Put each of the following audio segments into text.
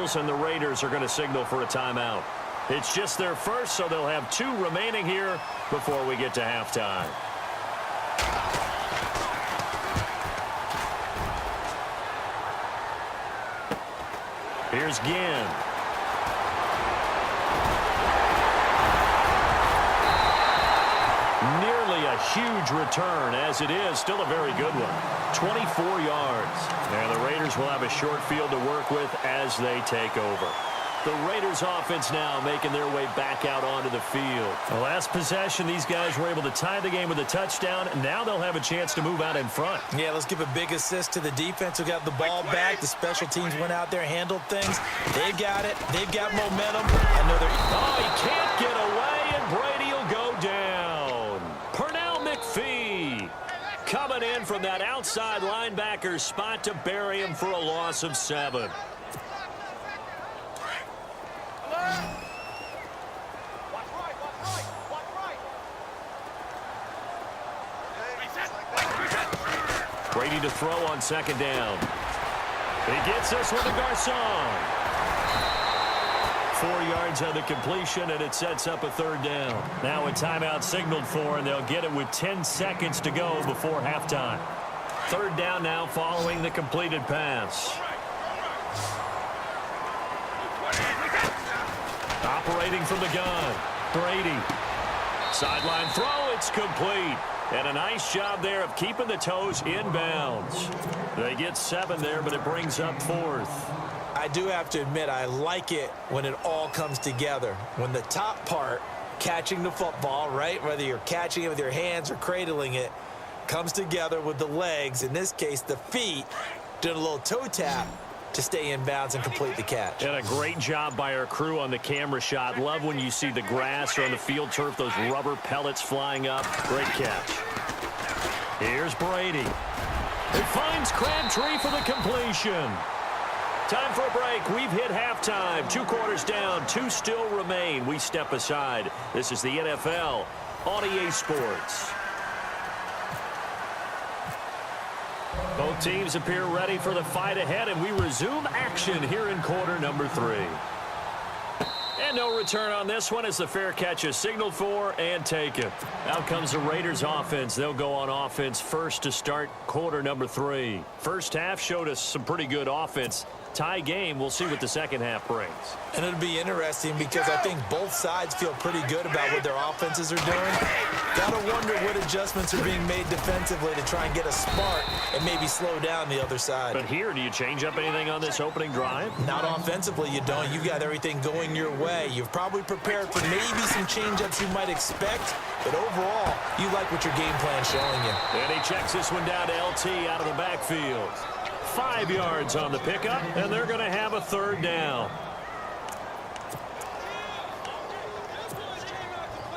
calls, and the Raiders are going to signal for a timeout. It's just their first, so they'll have 2 remaining here before we get to halftime. Here's Ginn. Nearly a huge return, as it is still a very good one. 24 yards. And the Raiders will have a short field to work with as they take over. The Raiders offense now making their way back out onto the field. The last possession, these guys were able to tie the game with a touchdown. Now they'll have a chance to move out in front. Yeah, let's give a big assist to the defense who got the ball back. The special teams went out there, handled things. They got it. They've got momentum. I know they're... Oh, he can't get away, and Brady will go down. Pernell McPhee coming in from that outside linebacker spot to bury him for a loss of 7. Brady to throw on 2nd down. He gets this one to Garcon. 4 yards on the completion, and it sets up a 3rd down. Now a timeout signaled for, and they'll get it with 10 seconds to go before halftime. 3rd down now following the completed pass. Operating from the gun. Brady. Sideline throw. It's complete. And a nice job there of keeping the toes inbounds. They get 7 there, but it brings up 4th. I do have to admit, I like it when it all comes together. When the top part, catching the football, right, whether you're catching it with your hands or cradling it, comes together with the legs, in this case the feet, doing a little toe tap to stay in bounds and complete the catch. And a great job by our crew on the camera shot. Love when you see the grass or on the field turf, those rubber pellets flying up. Great catch. Here's Brady. It finds Crabtree for the completion. Time for a break. We've hit halftime. 2 quarters down. 2 still remain. We step aside. This is the NFL on EA Sports. Both teams appear ready for the fight ahead, and we resume action here in quarter number 3. And no return on this one as the fair catch is signaled for and taken. Out comes the Raiders offense. They'll go on offense first to start quarter number 3. First half showed us some pretty good offense. Tie game. We'll see what the second half brings. And it'll be interesting because I think both sides feel pretty good about what their offenses are doing. Got to wonder what adjustments are being made defensively to try and get a spark and maybe slow down the other side. But here, do you change up anything on this opening drive? Not offensively, you don't. You got everything going your way. You've probably prepared for maybe some change-ups you might expect, but overall, you like what your game plan's showing you. And he checks this one down to LT out of the backfield. 5 yards on the pickup, and they're going to have a 3rd down.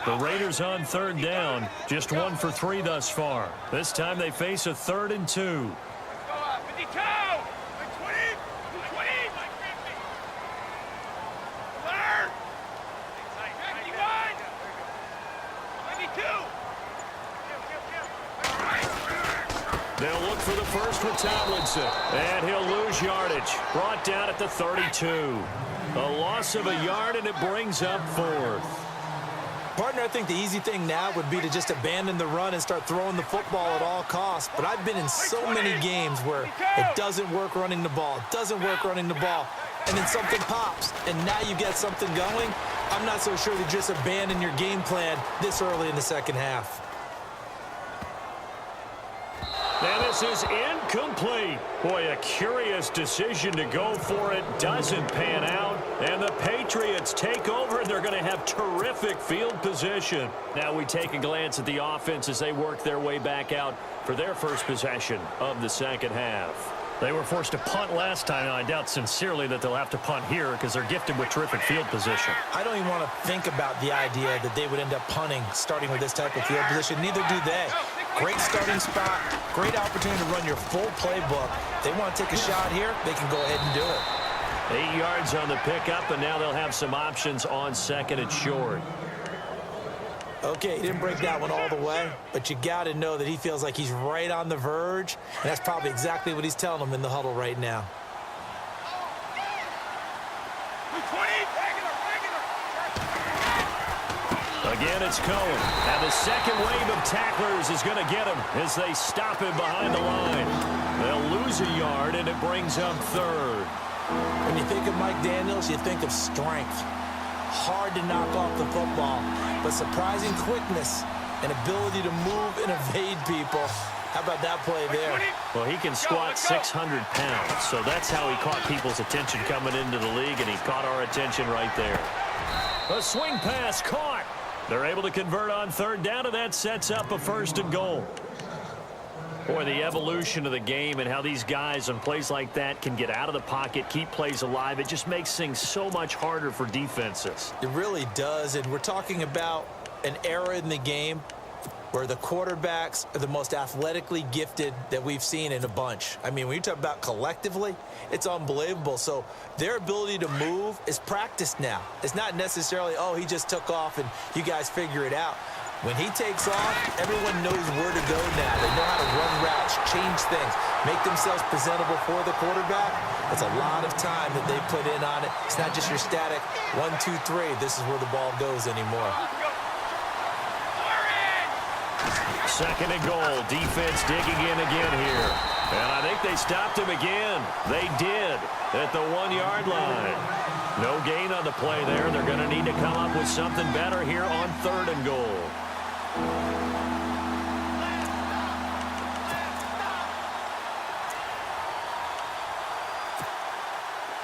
The Raiders on 3rd down, just 1 for 3 thus far. This time they face a 3rd and 2. They'll look for the first with Tomlinson, and he'll lose yardage. Brought down at the 32. A loss of a yard, and it brings up 4th. Partner, I think the easy thing now would be to just abandon the run and start throwing the football at all costs. But I've been in so many games where it doesn't work running the ball. It doesn't work running the ball. And then something pops, and now you get something going. I'm not so sure to just abandon your game plan this early in the second half. And this is incomplete. Boy, a curious decision to go for it. Doesn't pan out. And the Patriots take over, and they're going to have terrific field position. Now we take a glance at the offense as they work their way back out for their first possession of the second half. They were forced to punt last time, and I doubt sincerely that they'll have to punt here because they're gifted with terrific field position. I don't even want to think about the idea that they would end up punting starting with this type of field position. Neither do they. Great starting spot, great opportunity to run your full playbook. They want to take a shot here, they can go ahead and do it. 8 yards on the pickup, and now they'll have some options on 2nd and short. Okay, he didn't break that one all the way, but you got to know that he feels like he's right on the verge, and that's probably exactly what he's telling them in the huddle right now. Again, it's Cohen. And the second wave of tacklers is going to get him as they stop him behind the line. They'll lose a yard, and it brings up third. When you think of Mike Daniels, you think of strength. Hard to knock off the football, but surprising quickness and ability to move and evade people. How about that play there? Well, he can squat 600 pounds, so that's how he caught people's attention coming into the league, and he caught our attention right there. A swing pass caught. They're able to convert on third down, and that sets up a 1st and goal. Boy, the evolution of the game and how these guys on plays like that can get out of the pocket, keep plays alive, it just makes things so much harder for defenses. It really does, and we're talking about an era in the game where the quarterbacks are the most athletically gifted that we've seen in a bunch. I mean, when you talk about collectively, it's unbelievable. So their ability to move is practiced now. It's not necessarily, oh, he just took off and you guys figure it out. When he takes off, everyone knows where to go now. They know how to run routes, change things, make themselves presentable for the quarterback. That's a lot of time that they put in on it. It's not just your static 1, 2, 3. This is where the ball goes anymore. 2nd and goal. Defense digging in again here. And I think they stopped him again. They did at the 1-yard line. No gain on the play there. They're going to need to come up with something better here on 3rd and goal.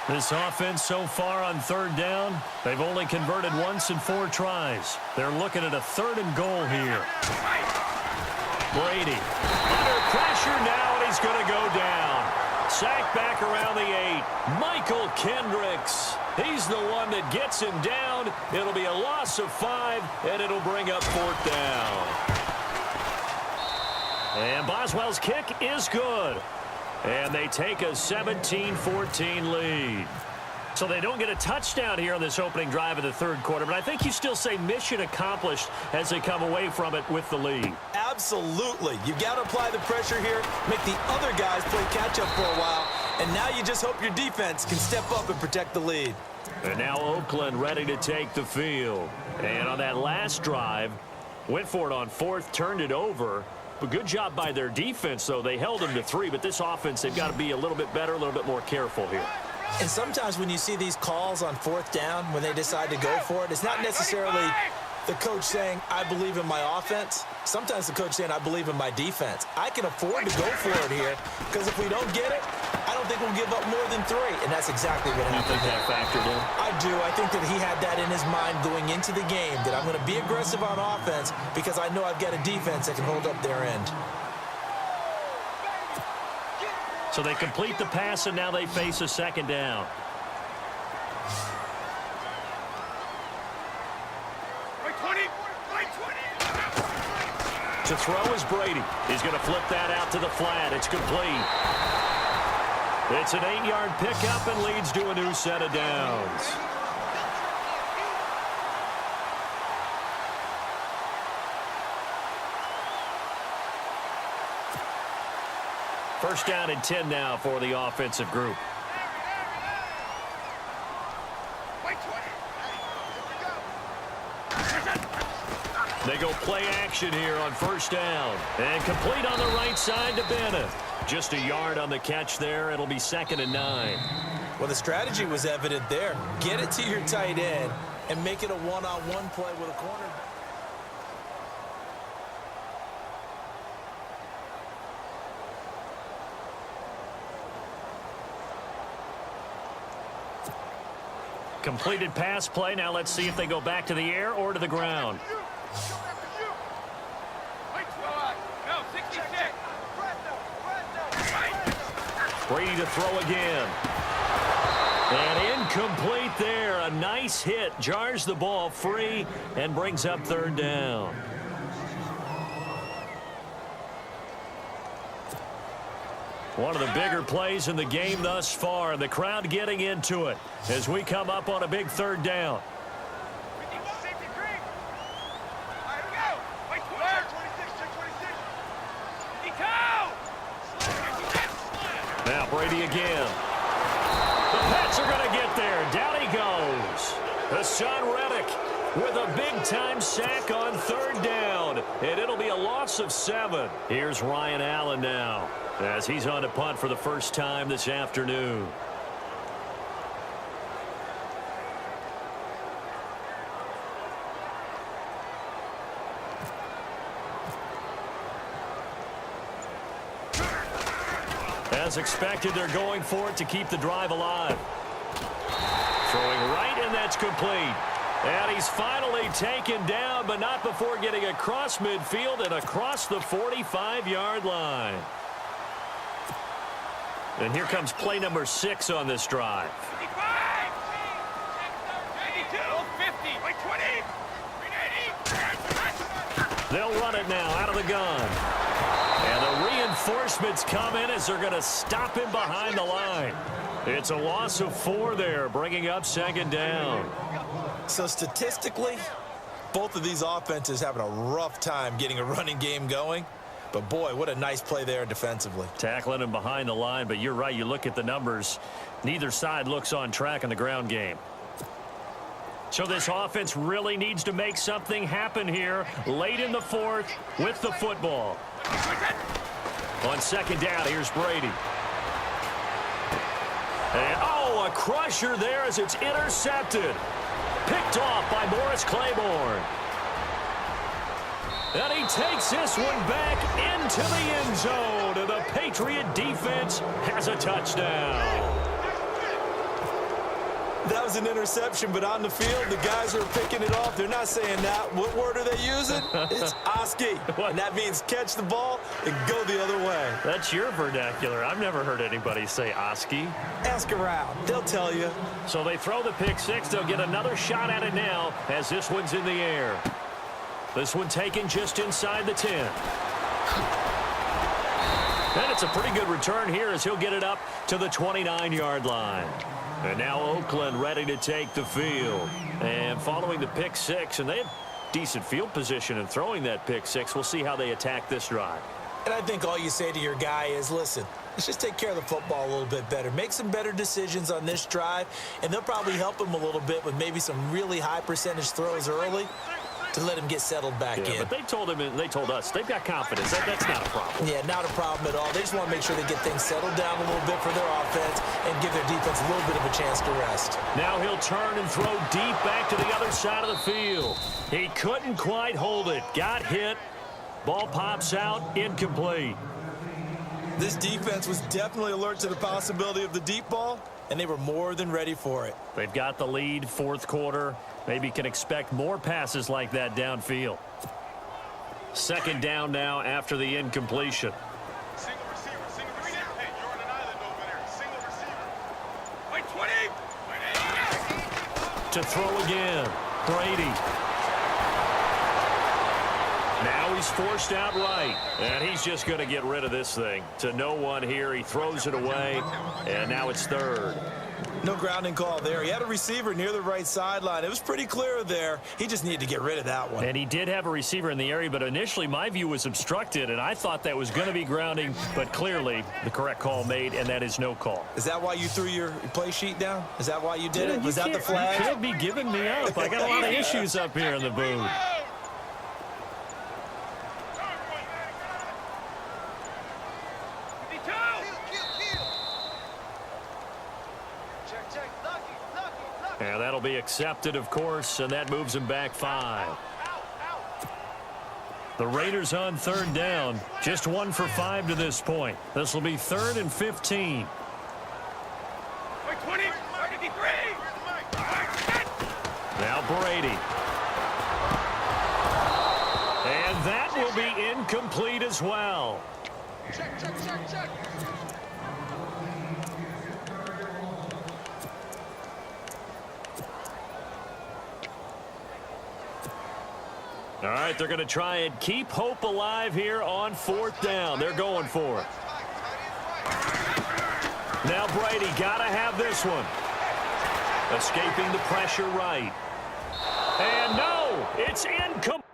This offense so far on 3rd down, they've only converted once in 4 tries. They're looking at a 3rd and goal here. Brady under pressure now, and he's going to go down. Sacked back around the 8. Michael Kendricks. He's the one that gets him down. It'll be a loss of 5, and it'll bring up 4th down. And Boswell's kick is good. And they take a 17-14 lead. So they don't get a touchdown here on this opening drive of the 3rd quarter, but I think you still say mission accomplished as they come away from it with the lead. Absolutely. You've got to apply the pressure here, make the other guys play catch-up for a while, and now you just hope your defense can step up and protect the lead. And now Oakland ready to take the field. And on that last drive, went for it on 4th, turned it over. But good job by their defense, though. They held them to 3, but this offense, they've got to be a little bit better, a little bit more careful here. And sometimes when you see these calls on 4th down, when they decide to go for it, it's not necessarily the coach saying, I believe in my offense. Sometimes the coach saying, I believe in my defense. I can afford to go for it here because if we don't get it, I don't think we'll give up more than 3. And that's exactly what happened. You think that factored in? I do. I think that he had that in his mind going into the game, that I'm going to be aggressive on offense because I know I've got a defense that can hold up their end. So they complete the pass, and now they face a 2nd down. To throw is Brady. He's going to flip that out to the flat. It's complete. It's an 8-yard pickup and leads to a new set of downs. First down and 10 now for the offensive group. They go play action here on 1st down. And complete on the right side to Bennett. Just a yard on the catch there. It'll be 2nd and 9. Well, the strategy was evident there. Get it to your tight end and make it a one-on-one play with a corner. Completed pass play. Now let's see if they go back to the air or to the ground. Brady to throw again. And incomplete there. A nice hit. Jars the ball free and brings up 3rd down. One of the bigger plays in the game thus far. The crowd getting into it as we come up on a big 3rd down. Now Brady again. The Pats are going to get there. Down he goes. Hassan Reddick with a big-time sack on third down, and it'll be a loss of 7. Here's Ryan Allen now as he's on to punt for the first time this afternoon. As expected, they're going for it to keep the drive alive. Throwing right, and that's complete. And he's finally taken down, but not before getting across midfield and across the 45-yard line. And here comes play number 6 on this drive. 55, 52, 50, 20. They'll run it now out of the gun. And the reinforcements come in as they're going to stop him behind the line. It's a loss of 4 there, bringing up second down. So statistically, both of these offenses having a rough time getting a running game going. But, boy, what a nice play there defensively. Tackling him behind the line, but you're right. You look at the numbers. Neither side looks on track in the ground game. So this offense really needs to make something happen here late in the 4th with the football. On second down, here's Brady. And, oh, a crusher there as it's intercepted. Picked off by Morris Claiborne. And he takes this one back into the end zone. And the Patriot defense has a touchdown. That was an interception, but on the field, the guys who are picking it off, they're not saying that. What word are they using? It's Oski. And that means catch the ball and go the other way. That's your vernacular. I've never heard anybody say Oski. Ask around. They'll tell you. So they throw the pick 6. They'll get another shot at it now as this one's in the air. This one taken just inside the 10. And it's a pretty good return here as he'll get it up to the 29-yard line. And now Oakland ready to take the field. And following the pick 6, and they have decent field position in throwing that pick 6. We'll see how they attack this drive. And I think all you say to your guy is, listen, let's just take care of the football a little bit better. Make some better decisions on this drive, and they'll probably help him a little bit with maybe some really high percentage throws early to let him get settled back in. But they told him, and they told us, they've got confidence. That's not a problem. Yeah, not a problem at all. They just want to make sure they get things settled down a little bit for their offense and give their defense a little bit of a chance to rest. Now he'll turn and throw deep back to the other side of the field. He couldn't quite hold it. Got hit. Ball pops out. Incomplete. This defense was definitely alert to the possibility of the deep ball, and they were more than ready for it. They've got the lead, 4th quarter. Maybe can expect more passes like that downfield. Second down now after the incompletion. Single receiver, single receiver. Hey, you're on an island over there. Single receiver. Wait, 20. To throw again. Brady. Now he's forced out right. And he's just going to get rid of this thing. To no one here. He throws it away. And now it's 3rd. No grounding call there. He had a receiver near the right sideline. It was pretty clear there. He just needed to get rid of that one. And he did have a receiver in the area, but initially my view was obstructed, and I thought that was going to be grounding, but clearly the correct call made, and that is no call. Is that why you threw your play sheet down? Is that why you did it? Was that the flag? You can't be giving me up. I got a lot of issues up here in the booth. And that'll be accepted, of course, and that moves him back 5. The Raiders on 3rd down. Just 1 for 5 to this point. This will be 3rd and 15. Wait, 20, 53. Now Brady. And that will be incomplete as well. Check. All right, they're going to try and keep hope alive here on 4th down. They're going for it. Now Brady got to have this one. Escaping the pressure right. And no, it's incomplete.